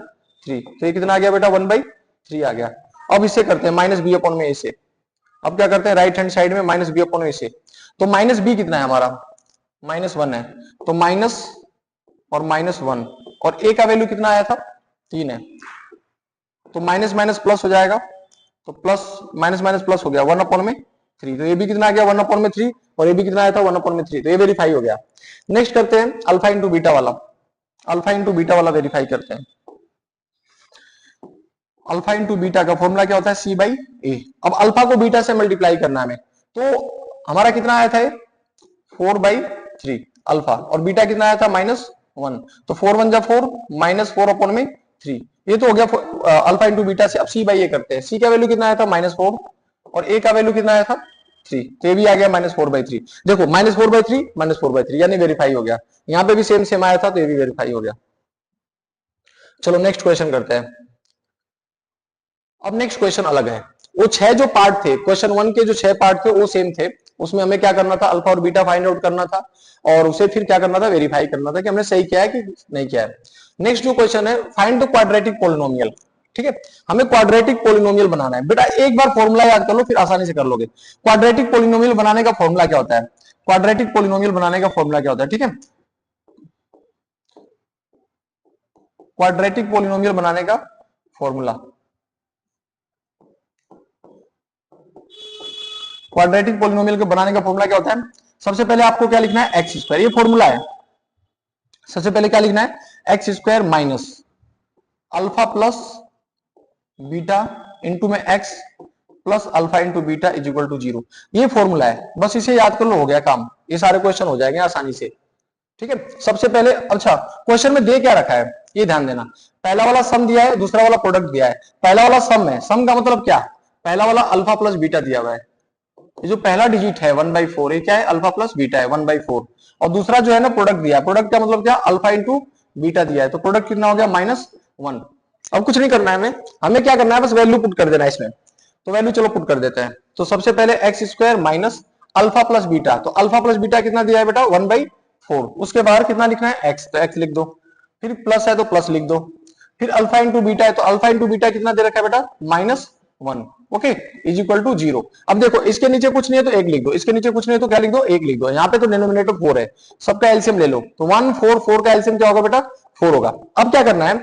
3, तो ये कितना आ गया बेटा, 1/3 आ गया। अब इससे करते हैं माइनस बी अपॉन में ए से। अब क्या करते हैं, राइट हैंड साइड में माइनस बी अपॉन ए से। तो माइनस बी कितना है हमारा, -1 है, तो माइनस और -1, और ए का वैल्यू कितना आया था, 3 है, तो माइनस माइनस प्लस हो जाएगा, तो प्लस माइनस माइनस प्लस हो गया, 1/3। तो ये भी कितना आ गया, 1/3, और ये भी कितना आया था, 1/3। तो ये वेरीफाई हो गया। नेक्स्ट करते हैं अल्फा इंटू बीटा वाला, अल्फा इंटू बीटा वाला वेरीफाई करते हैं। अल्फा इंटू बीटा का फॉर्मूला क्या होता है, C/A। अब अल्फा को बीटा से मल्टीप्लाई करना है हमें, तो हमारा कितना आया था, 4/3 अल्फा, और बीटा कितना आया था, -1। तो 4 1 जा 4, -4 अपॉन में 3, ये तो हो गया अल्फा इंटू बीटा से। अब C/A करते हैं, C का वैल्यू कितना आया था, -4, और A का वैल्यू कितना आया था, 3, तो ये भी आ गया -4/3। देखो -4/3 -4/3, यानी वेरीफाई हो गया। यहाँ पे भी सेम सेम आया था, तो ये भी वेरीफाई हो गया। चलो नेक्स्ट क्वेश्चन करते हैं। अब नेक्स्ट क्वेश्चन अलग है, वो 6 जो पार्ट थे, क्वेश्चन 1 के जो 6 पार्ट थे वो सेम थे। उसमें हमें क्या करना था, अल्फा और बीटा फाइंड आउट करना था, और उसे फिर क्या करना था, वेरीफाई करना था कि हमने सही किया है कि नहीं किया है। नेक्स्ट जो क्वेश्चन है, फाइंड द क्वाड्रेटिक पॉलिनोमियल। ठीक है, हमें क्वाड्रेटिक पॉलिनोमियल बनाना है। बेटा एक बार फॉर्मूला याद कर लो, फिर आसानी से कर लोगे। क्वाड्रेटिक पॉलिनोमियल बनाने का फॉर्मूला क्या होता है, क्वाड्रेटिक पॉलिनोमियल बनाने का फॉर्मूला क्या होता है, ठीक है। क्वाड्रेटिक पॉलिनोमियल बनाने का फॉर्मूला, क्वाड्रेटिक पॉलिनोमियल को बनाने का फॉर्मूला क्या होता है, सबसे पहले आपको क्या लिखना है, एक्स स्क्वायर, ये फॉर्मूला है। सबसे पहले क्या लिखना है, X square minus alpha plus beta into में X plus alpha into beta is equal to 0, ये फॉर्मूला है। बस इसे याद कर लो, हो गया काम, ये सारे क्वेश्चन हो जाएंगे आसानी से। ठीक है, सबसे पहले अच्छा क्वेश्चन में दे क्या रखा है, ये ध्यान देना। पहला वाला सम दिया है, दूसरा वाला प्रोडक्ट दिया है। पहला वाला सम है, सम का मतलब क्या, पहला वाला अल्फा प्लस बीटा दिया हुआ है, ये जो पहला डिजिट है 1/4, ये क्या है, अल्फा प्लस बीटा है 1/4, और दूसरा जो है ना प्रोडक्ट दिया है, प्रोडक्ट का मतलब क्या, अल्फा इंटू बीटा दिया है, तो प्रोडक्ट कितना हो गया, -1। अब कुछ नहीं करना है हमें, हमें क्या करना है, बस वैल्यू पुट कर देना है इसमें। तो वैल्यू चलो पुट कर देते हैं। तो सबसे पहले X square minus alpha plus beta, तो अल्फा प्लस बीटा कितना दिया है बेटा, 1/4, उसके बाहर कितना लिखना है, एक्स, तो एक्स लिख दो, फिर प्लस है तो प्लस लिख दो, फिर अल्फा इंटू बीटा है, तो अल्फा इंटू बीटा कितना दे रखा है बेटा, -1, ओके, इज इक्वल टू 0। अब देखो इसके नीचे कुछ नहीं है तो 1 लिख दो, इसके नीचे कुछ नहीं है तो क्या लिख दो, 1 लिख दो। यहाँ पे तो डिनोमिनेटर 4 है, सबका एलसीएम ले लो, तो 1 4 4 का एलसीएम क्या होगा बेटा, 4 होगा। अब क्या करना है,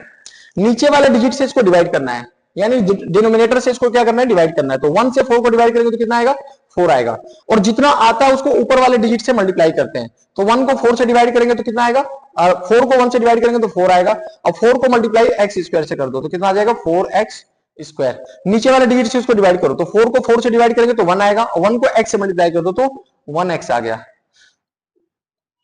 नीचे वाले डिजिट से इसको डिवाइड करना है, यानी डिनोमिनेटर से इसको क्या करना है, डिवाइड करना है। तो 1 से 4 को डिवाइड करेंगे तो कितना आएगा, 4 आएगा, और जितना आता है उसको ऊपर वाले डिजिट से मल्टीप्लाई करते हैं। तो 1 को 4 से डिवाइड करेंगे तो कितना आएगा, 4 को 1 से डिवाइड करेंगे तो 4 आएगा, और 4 को मल्टीप्लाई एक्स स्क्वायर से कर दो तो कितना आ जाएगा, 4x स्क्वायर। नीचे वाले डिजिट से उसको डिवाइड करो, तो 4 को 4 से डिवाइड करेंगे तो 1 आएगा, और 1 को x से मल्टीप्लाई कर दो तो 1x आ गया।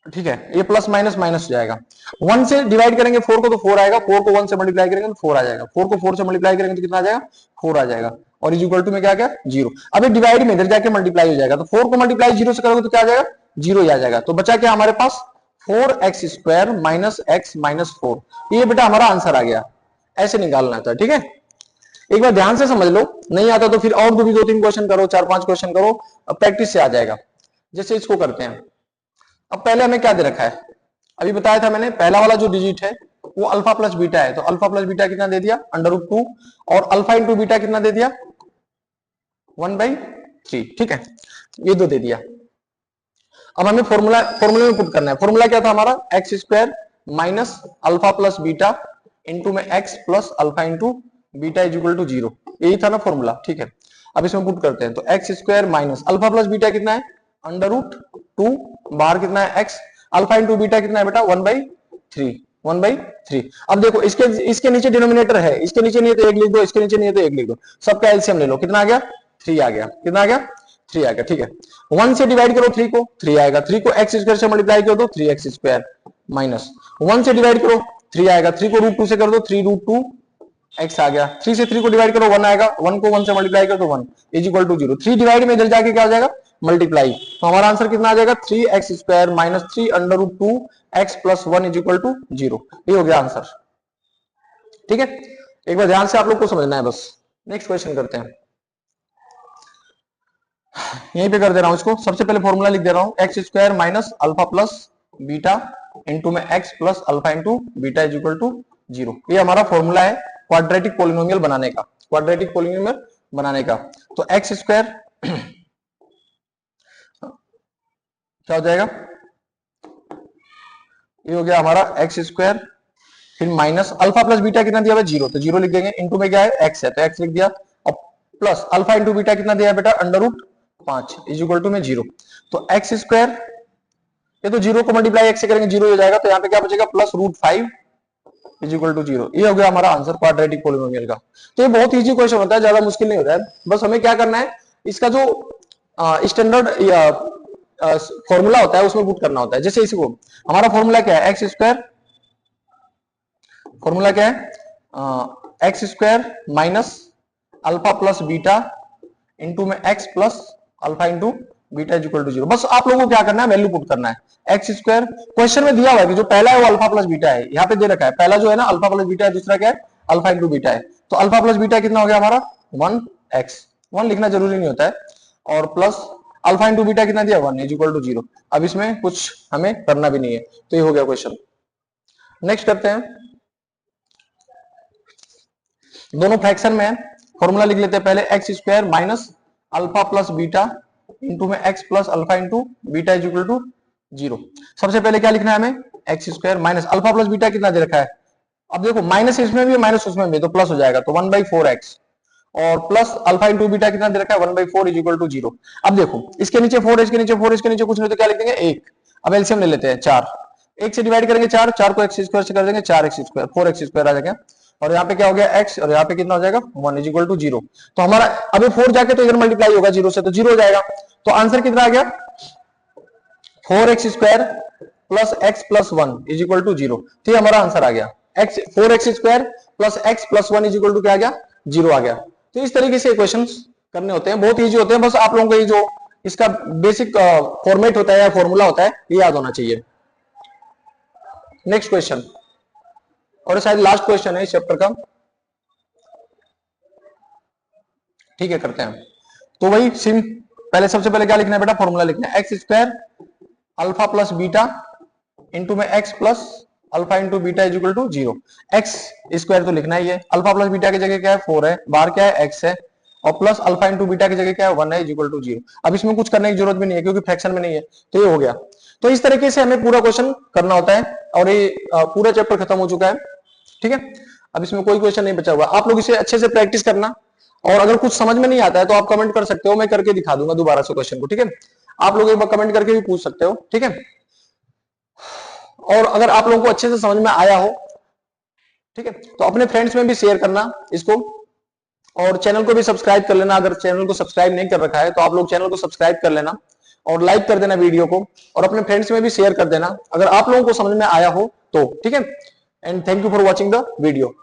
ठीक है, ये प्लस माइनस माइनस हो जाएगा। 1 से डिवाइड करेंगे 4 को तो 4 आएगा, 4 को 1 से मल्टीप्लाई करेंगे तो 4 आ जाएगा, 4 को 4 से मल्टीप्लाई करेंगे तो कितना आ जाएगा, 4 आ जाएगा, और इज इक्वल टू में क्या गया, 0। अब ये डिवाइड में इधर जाके मल्टीप्लाई हो जाएगा, तो 4 को मल्टीप्लाई 0 से करोगे तो क्या आ जाएगा, 0 ही आ जाएगा। तो बचा क्या हमारे पास, 4x square minus x minus 4, ये बेटा हमारा आंसर आ गया। ऐसे निकालना था, ठीक है। एक बार ध्यान से समझ लो, नहीं आता तो फिर और भी 2-3 क्वेश्चन करो, 4-5 क्वेश्चन करो, प्रैक्टिस से आ जाएगा। जैसे इसको करते हैं, अब पहले हमें क्या दे रखा है, अभी बताया था मैंने, पहला वाला जो डिजिट है वो अल्फा प्लस बीटा है, तो अल्फा प्लस बीटा कितना दे दिया, √2, और अल्फा इंटू बीटा कितना दे दिया, 1/3, ठीक है, ये दो दे दिया। अब हमें फॉर्मूले में पुट करना है। फॉर्मूला क्या था हमारा, X square minus alpha plus beta into में X plus alpha into beta is equal to 0, यही था ना फॉर्मूला, ठीक है। अब इसमें पुट करते हैं, तो x square minus alpha plus beta कितना है, √2, बाहर कितना है एक्स, अल्फा इंटू बीटा कितना है बेटा, 1/3। अब देखो इसके नीचे डिनोमिनेटर है, इसके नीचे नहीं है तो 1 लिख दो, इसके नीचे नहीं है तो 1 लिख दो, सबका एलसीएम ले लो, कितना आ गया, 3 आ गया, कितना आ गया, 3 आ गया, ठीक है। 1 से डिवाइड करो 3 को, 3 आएगा, 3 को एक्स स्क्वायर से मल्टीप्लाई कर दो, 3x स्क्वायर, माइनस 1 से डिवाइड करो 3 आएगा, 3 को रूट 2 से कर दो 3 रूट 2 x आ गया, 3 से 3 को डिवाइड करो 1 आएगा, 1 को 1 से मल्टीप्लाई करो तो 1 इज इक्वल टू 0। 3 डिवाइड में इधर जाके क्या हो जाएगा मल्टीप्लाई, तो हमारा आंसर कितना आ जाएगा 3x square minus 3 under root 2 x plus 1 is equal to 0। ये हो गया आंसर। ठीक है, एक बार ध्यान से आप लोग को समझना है बस। नेक्स्ट क्वेश्चन करते हैं, यहीं पे कर दे रहा हूं इसको। सबसे पहले फॉर्मूला लिख दे रहा हूं, X square minus alpha plus beta into में X plus alpha into beta is equal to 0। ये हमारा फॉर्मूला है क्वाड्रेटिक पोलिनोमियल बनाने का, क्वाड्रेटिक पोलिनोमियल बनाने का। तो एक्स स्क्वायर क्या हो जाएगा, ये हो गया हमारा एक्स स्क्वायर, फिर माइनस अल्फा प्लस बीटा कितना दिया है 0, तो 0 लिख देंगे, इंटू में क्या है एक्स है तो एक्स लिख दिया, और प्लस अल्फा इंटू बीटा कितना दिया है बेटा under root 5 is equal to में 0। तो एक्स स्क्वायर, ये तो 0 को मल्टीप्लाई एक्स से करेंगे 0 हो जाएगा, तो यहाँ पे क्या बचेगा plus root 5 is equal to 0। ये हो गया हमारा आंसर क्वाड्रेटिक पोलिनोमियल का। तो ये बहुत इजी क्वेश्चन होता है, ज्यादा मुश्किल नहीं होता है, बस हमें क्या करना है इसका जो स्टैंडर्ड फॉर्मूला होता है उसमें पुट करना होता है। जैसे इसको हमारा फॉर्मूला क्या है, एक्स स्क्वायर, फॉर्मूला क्या है X square minus alpha plus beta into में X plus alpha into beta is equal to 0। बस आप लोगों को क्या करना है वैल्यू पुट करना है। एक्स स्क्वायर क्वेश्चन में दिया हुआ है कि जो पहला है वो अल्फा प्लस बीटा है, यहाँ पे दे रखा है पहला जो है ना अल्फा प्लस बीटा है, दूसरा क्या है अल्फा इंटू बीटा है। तो अल्फा प्लस बीटा कितना हो गया हमारा 1x, 1 लिखना जरूरी नहीं होता है, और प्लस अल्फा इंटू बीटा कितना दिया 1 इज इक्वल टू 0। अब इसमें कुछ हमें करना भी नहीं है, तो ये हो गया क्वेश्चन। नेक्स्ट करते हैं, दोनों फ्रैक्शन में है, फॉर्मूला लिख लेते हैं पहले, X square minus alpha plus beta into में X plus alpha into beta is equal to 0। सबसे पहले क्या लिखना है हमें, X square minus alpha plus beta कितना दे रखा है, अब देखो माइनस इसमें भी है माइनस उसमें भी, तो प्लस हो जाएगा तो 1/4x, और प्लस अल्फा इंटू बीटा कितना दे रखा है 1/4 इज इक्वल टू 0। अब देखो इसके नीचे 4 इसके नीचे 4 इसके नीचे कुछ नहीं तो क्या लिख देंगे 1। अब एलसीएम ले लेते हैं 4, 1 से डिवाइड करेंगे 4, 4 को एक्स स्क्वायर से कर देंगे 4x स्क्वायर, 4x स्क्वायर आ जाएगा, और यहाँ पे क्या हो गया x, और यहाँ पे कितना हो जाएगा 1 इज इक्वल टू 0। तो हमारा अभी 4 जाके तो इधर मल्टीप्लाई होगा 0 से, तो 0 हो जाएगा। तो आंसर कितना आ गया 4x square plus x plus 1 is equal to 0। तो ये हमारा आंसर आ गया, x 4x square plus x plus 1 is equal to क्या आ गया 0 आ गया। तो इस तरीके से क्वेश्चंस करने होते हैं, बहुत इजी होते हैं, बस आप लोगों को ये जो इसका बेसिक फॉर्मेट होता है या फॉर्मूला होता है ये याद होना चाहिए। नेक्स्ट क्वेश्चन, और शायद लास्ट क्वेश्चन है इस चैप्टर का, ठीक है करते हैं। तो वही सिम पहले सबसे पहले क्या लिखना है बेटा, फॉर्मूला लिखना है, X square alpha plus beta into में X plus alpha into beta is equal to 0। X square तो लिखना ही है, अल्फा प्लस बीटा की जगह क्या है 4 है, बाहर क्या है x है, और प्लस अल्फा इंटू बीटा की जगह क्या है 1 है इज इक्वल टू 0। अब इसमें कुछ करने की जरूरत भी नहीं है क्योंकि फ्रैक्शन में नहीं है, तो ये हो गया। तो इस तरीके से हमें पूरा क्वेश्चन करना होता है, और ये पूरा चैप्टर खत्म हो चुका है, ठीक है। अब इसमें कोई क्वेश्चन नहीं बचा हुआ, आप लोग इसे अच्छे से प्रैक्टिस करना, और अगर कुछ समझ में नहीं आता है तो आप कमेंट कर सकते हो, मैं करके दिखा दूंगा दोबारा से क्वेश्चन को, ठीक है। आप लोग एक बार कमेंट करके भी पूछ सकते हो, ठीक है। और अगर आप लोगों को अच्छे से समझ में आया हो, ठीक है, तो अपने फ्रेंड्स में भी शेयर करना इसको, और चैनल को भी सब्सक्राइब कर लेना। अगर चैनल को सब्सक्राइब नहीं कर रखा है तो आप लोग चैनल को सब्सक्राइब कर लेना, और लाइक कर देना वीडियो को, और अपने फ्रेंड्स में भी शेयर कर देना अगर आप लोगों को समझ में आया हो तो, ठीक है। And thank you for watching the video.